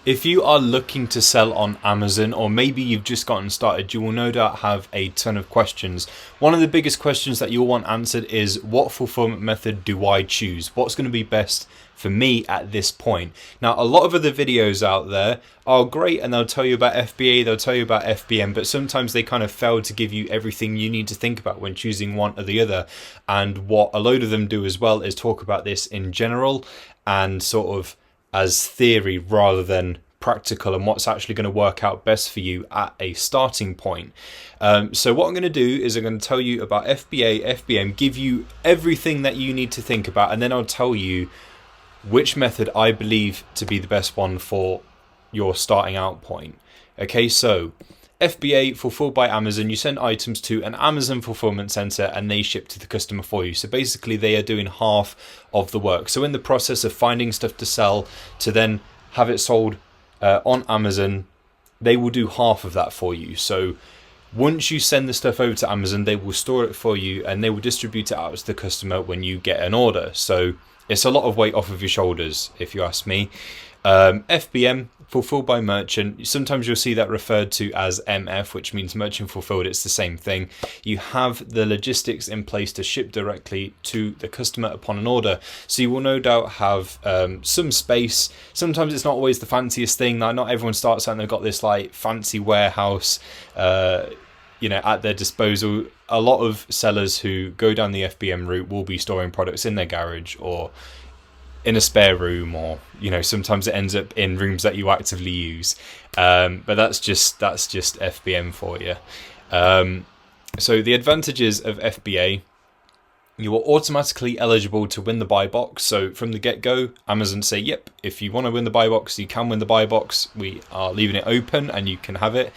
If you are looking to sell on Amazon, or maybe you've just gotten started, you will no doubt have a ton of questions. One of the biggest questions that you'll want answered is, what fulfillment method do I choose? What's going to be best for me at this point? Now, a lot of other videos out there are great and they'll tell you about FBA, they'll tell you about FBM, but sometimes they kind of fail to give you everything you need to think about when choosing one or the other. And what a load of them do as well is talk about this in general and sort of as theory rather than practical and what's actually going to work out best for you at a starting point. So what I'm going to do is I'm going to tell you about FBA, FBM, give you everything that you need to think about, and then I'll tell you which method I believe to be the best one for your starting out point. Okay, so FBA, fulfilled by Amazon. You send items to an Amazon fulfillment center and they ship to the customer for you. So basically they are doing half of the work. So in the process of finding stuff to sell to then have it sold on Amazon, they will do half of that for you. So once you send the stuff over to Amazon, they will store it for you and they will distribute it out to the customer when you get an order. So it's a lot of weight off of your shoulders, if you ask me. FBM, fulfilled by merchant. Sometimes you'll see that referred to as MF, which means merchant fulfilled. It's the same thing. You have the logistics in place to ship directly to the customer upon an order. So you will no doubt have some space. Sometimes it's not always the fanciest thing. Like, not everyone starts out and they've got this like fancy warehouse at their disposal. A lot of sellers who go down the FBM route will be storing products in their garage or in a spare room, or sometimes it ends up in rooms that you actively use, but that's just FBM for you. So the advantages of FBA: you are automatically eligible to win the buy box. So from the get-go, Amazon say, yep, if you want to win the buy box, you can win the buy box. We are leaving it open and you can have it.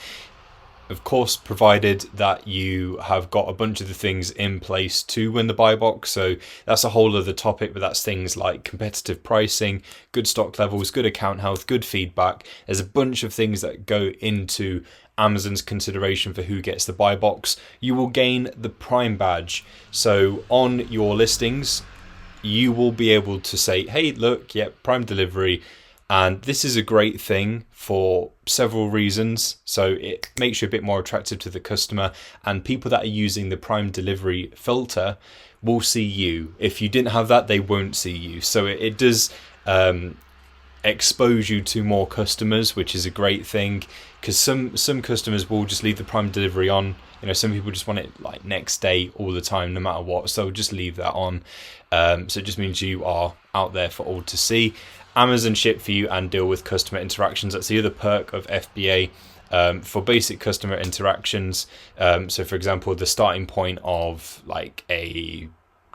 Of course, provided that you have got a bunch of the things in place to win the buy box. So that's a whole other topic, but that's things like competitive pricing, good stock levels, good account health, good feedback. There's a bunch of things that go into Amazon's consideration for who gets the buy box. You will gain the Prime badge. So on your listings, you will be able to say, hey, look, Prime delivery. And this is a great thing for several reasons. So it makes you a bit more attractive to the customer, and people that are using the Prime delivery filter will see you. If you didn't have that, they won't see you. So it does expose you to more customers, which is a great thing, because some customers will just leave the Prime delivery on. Some people just want it like next day all the time, no matter what. So just leave that on. So it just means you are out there for all to see. Amazon ship for you and deal with customer interactions. That's the other perk of FBA. For basic customer interactions, so for example, the starting point of like a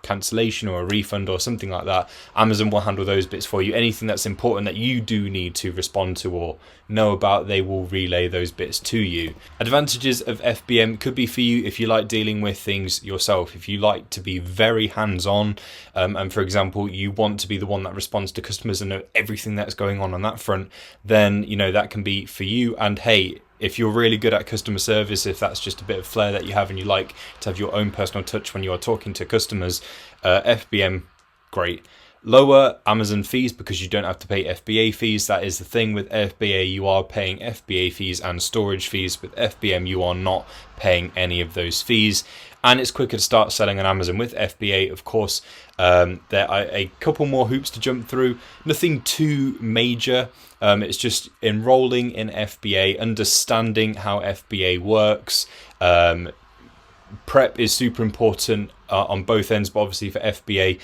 cancellation or a refund or something like that, Amazon will handle those bits for you. Anything that's important that you do need to respond to or know about, they will relay those bits to you. Advantages of FBM could be for you if you like dealing with things yourself, if you like to be very hands-on, and for example you want to be the one that responds to customers and know everything that's going on that front, then that can be for you. And hey, if you're really good at customer service, if that's just a bit of flair that you have and you like to have your own personal touch when you are talking to customers, FBM, great. Lower Amazon fees because you don't have to pay FBA fees. That is the thing. With FBA, you are paying FBA fees and storage fees. With FBM, you are not paying any of those fees. And it's quicker to start selling on Amazon with FBA. Of course, there are a couple more hoops to jump through. Nothing too major. It's just enrolling in FBA, understanding how FBA works. Prep is super important on both ends, but obviously for FBA,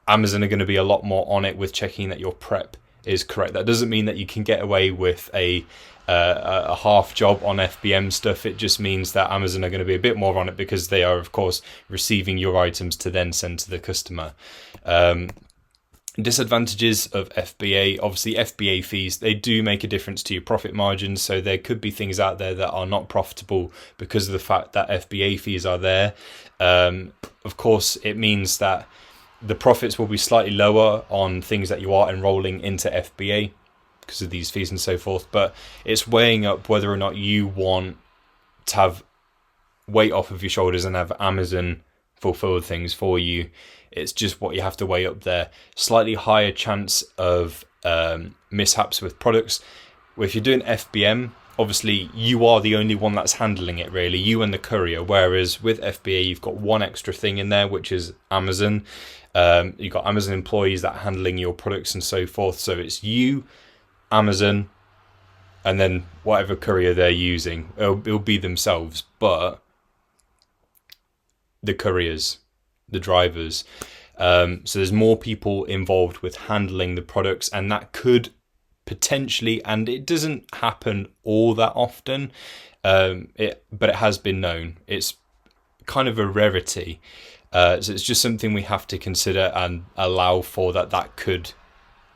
Amazon are going to be a lot more on it with checking that your prep is correct. That doesn't mean that you can get away with a half job on FBM stuff. It just means that Amazon are going to be a bit more on it because they are, of course, receiving your items to then send to the customer. Disadvantages of FBA, obviously FBA fees, they do make a difference to your profit margins. So there could be things out there that are not profitable because of the fact that FBA fees are there. Of course, it means that the profits will be slightly lower on things that you are enrolling into FBA because of these fees and so forth. But it's weighing up whether or not you want to have weight off of your shoulders and have Amazon fulfill things for you. It's just what you have to weigh up there. Slightly higher chance of mishaps with products. if you're doing FBM, obviously you are the only one that's handling it, really, you and the courier. Whereas with FBA, you've got one extra thing in there, which is Amazon. You've got Amazon employees that are handling your products and so forth. So it's you, Amazon, and then whatever courier they're using. It'll be themselves, but the couriers, the drivers. So there's more people involved with handling the products, and that could potentially, and it doesn't happen all that often, but it has been known. It's kind of a rarity. So it's just something we have to consider and allow for that could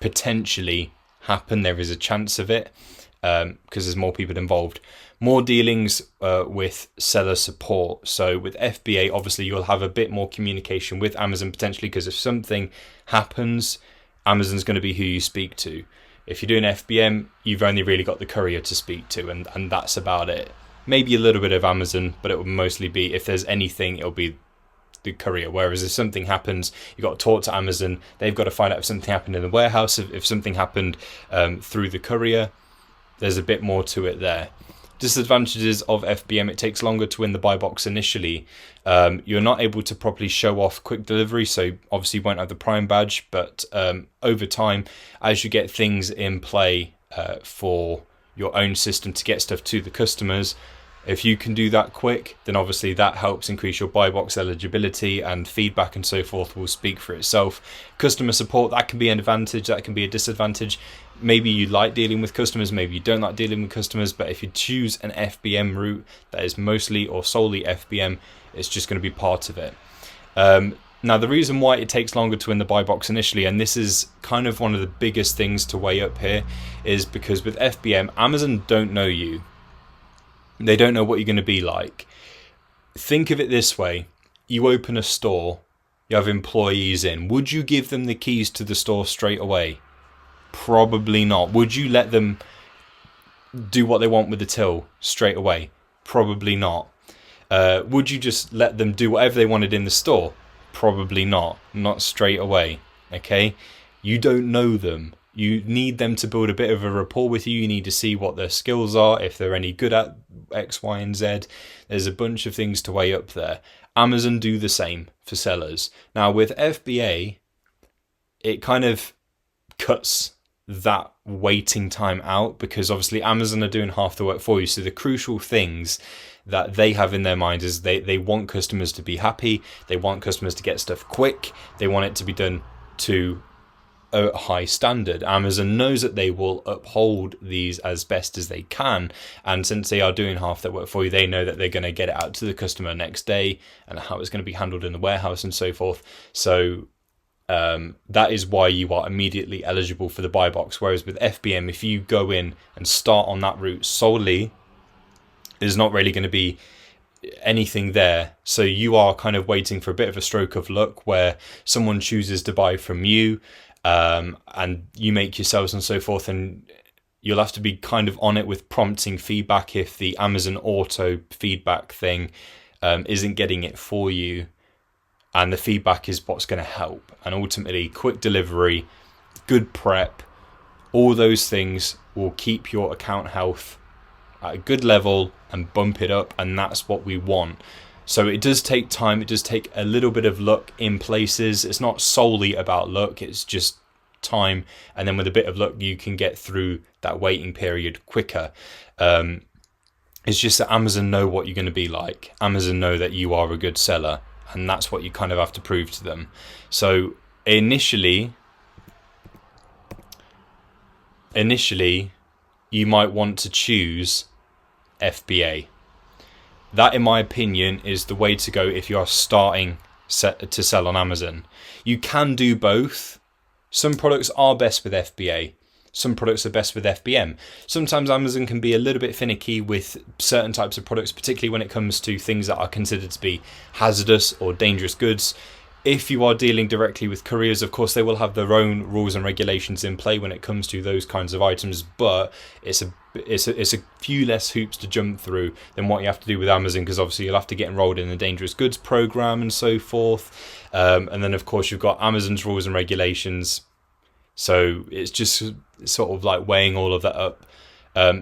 potentially happen. There is a chance of it because there's more people involved. More dealings with seller support. So with FBA, obviously you'll have a bit more communication with Amazon potentially, because if something happens, Amazon's going to be who you speak to. If you're doing FBM, you've only really got the courier to speak to, and that's about it. Maybe a little bit of Amazon, but it will mostly be, if there's anything, it'll be the courier. Whereas if something happens, you've got to talk to Amazon. They've got to find out if something happened in the warehouse. If something happened through the courier, there's a bit more to it there. Disadvantages of FBM: it takes longer to win the buy box initially. You're not able to properly show off quick delivery, so obviously you won't have the Prime badge, but over time, as you get things in play for your own system to get stuff to the customers, if you can do that quick, then obviously that helps increase your buy box eligibility, and feedback and so forth will speak for itself. Customer support, that can be an advantage, that can be a disadvantage. Maybe you like dealing with customers, maybe you don't like dealing with customers, but if you choose an FBM route that is mostly or solely FBM, it's just going to be part of it. Now, the reason why it takes longer to win the buy box initially, and this is kind of one of the biggest things to weigh up here, is because with FBM, Amazon don't know you. They don't know what you're going to be like. Think of it this way. You open a store, you have employees in. Would you give them the keys to the store straight away? Probably not. Would you let them do what they want with the till straight away? Probably not. Would you just let them do whatever they wanted in the store? Probably not. Not straight away. Okay? You don't know them. You need them to build a bit of a rapport with you. You need to see what their skills are, if they're any good at X, Y, and Z. There's a bunch of things to weigh up there. Amazon do the same for sellers. Now, with FBA, it kind of cuts that waiting time out, because obviously Amazon are doing half the work for you. So the crucial things that they have in their mind is they want customers to be happy. They want customers to get stuff quick. They want it to be done to a high standard. Amazon knows that they will uphold these as best as they can, and since they are doing half their work for you, they know that they're going to get it out to the customer next day, and how it's going to be handled in the warehouse and so forth. So that is why you are immediately eligible for the buy box. Whereas with FBM, if you go in and start on that route solely, there's not really going to be anything there. So you are kind of waiting for a bit of a stroke of luck where someone chooses to buy from you, and you make your sales and so forth, and you'll have to be kind of on it with prompting feedback if the Amazon auto feedback thing isn't getting it for you, and the feedback is what's going to help. And ultimately, quick delivery, good prep, all those things will keep your account health at a good level and bump it up, and that's what we want. So it does take time, it does take a little bit of luck in places. It's not solely about luck, it's just time, and then with a bit of luck you can get through that waiting period quicker. It's just that Amazon know what you're going to be like. Amazon know that you are a good seller, and that's what you kind of have to prove to them. So initially you might want to choose FBA. That, in my opinion, is the way to go if you are starting to sell on Amazon. You can do both. Some products are best with FBA. Some products are best with FBM. Sometimes Amazon can be a little bit finicky with certain types of products, particularly when it comes to things that are considered to be hazardous or dangerous goods. If you are dealing directly with couriers, of course, they will have their own rules and regulations in play when it comes to those kinds of items, but it's a few less hoops to jump through than what you have to do with Amazon, because obviously you'll have to get enrolled in the dangerous goods program and so forth. And then, of course, you've got Amazon's rules and regulations. So it's just sort of like weighing all of that up.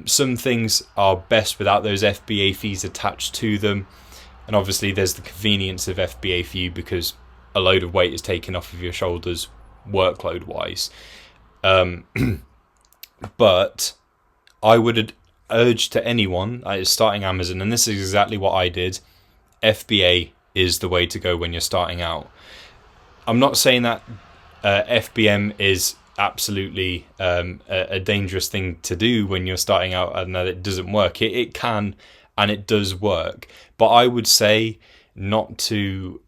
Some things are best without those FBA fees attached to them. And obviously there's the convenience of FBA for you because a load of weight is taken off of your shoulders workload wise. But I would urge to anyone that is starting Amazon, and this is exactly what I did, FBA is the way to go when you're starting out. I'm not saying that FBM is absolutely a dangerous thing to do when you're starting out and that it doesn't work. It can, and it does work, but I would say not to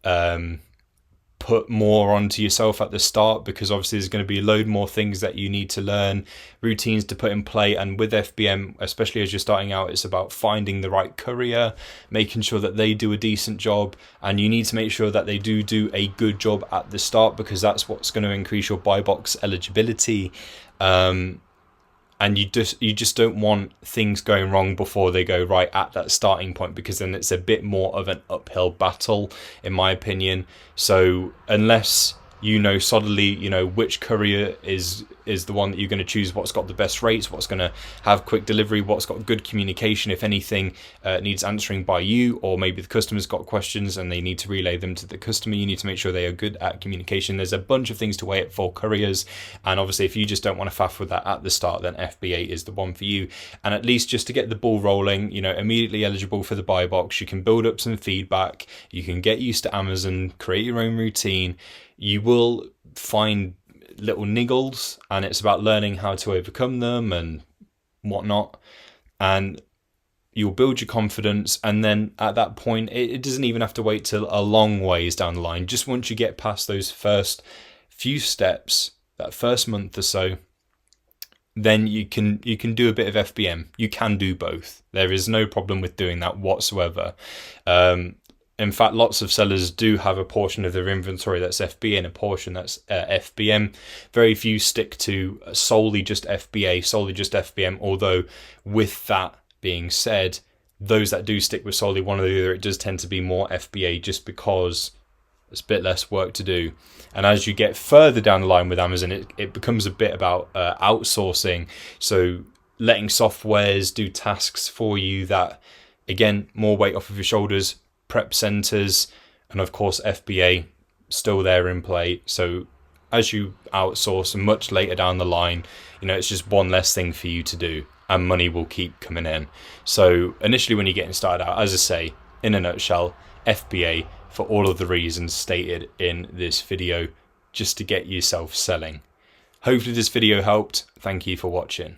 put more onto yourself at the start, because obviously there's going to be a load more things that you need to learn, routines to put in play. And with FBM, especially as you're starting out, it's about finding the right courier, making sure that they do a decent job, and you need to make sure that they do a good job at the start, because that's what's going to increase your buy box eligibility. And you just don't want things going wrong before they go right at that starting point, because then it's a bit more of an uphill battle, in my opinion. So unless you know solidly, you know, which courier is the one that you're going to choose, what's got the best rates, what's going to have quick delivery, what's got good communication. If anything needs answering by you, or maybe the customer's got questions and they need to relay them to the customer, you need to make sure they are good at communication. There's a bunch of things to weigh it for couriers, and obviously if you just don't want to faff with that at the start, then FBA is the one for you. And at least just to get the ball rolling, you know, immediately eligible for the buy box, you can build up some feedback, you can get used to Amazon, create your own routine. You will find little niggles, and it's about learning how to overcome them and whatnot, and you'll build your confidence. And then at that point, it doesn't even have to wait till a long ways down the line. Just once you get past those first few steps, that first month or so, then you can do a bit of FBM. You can do both. There is no problem with doing that whatsoever. In fact, lots of sellers do have a portion of their inventory that's FBA and a portion that's FBM. Very few stick to solely just FBA, solely just FBM. Although, with that being said, those that do stick with solely one or the other, it does tend to be more FBA, just because it's a bit less work to do. And as you get further down the line with Amazon, it becomes a bit about outsourcing. So letting softwares do tasks for you that, again, more weight off of your shoulders. Prep centers, and of course FBA still there in play. So as you outsource and much later down the line, you know, it's just one less thing for you to do, and money will keep coming in. So initially when you're getting started out, as I say, in a nutshell, FBA for all of the reasons stated in this video, just to get yourself selling. Hopefully this video helped. Thank you for watching.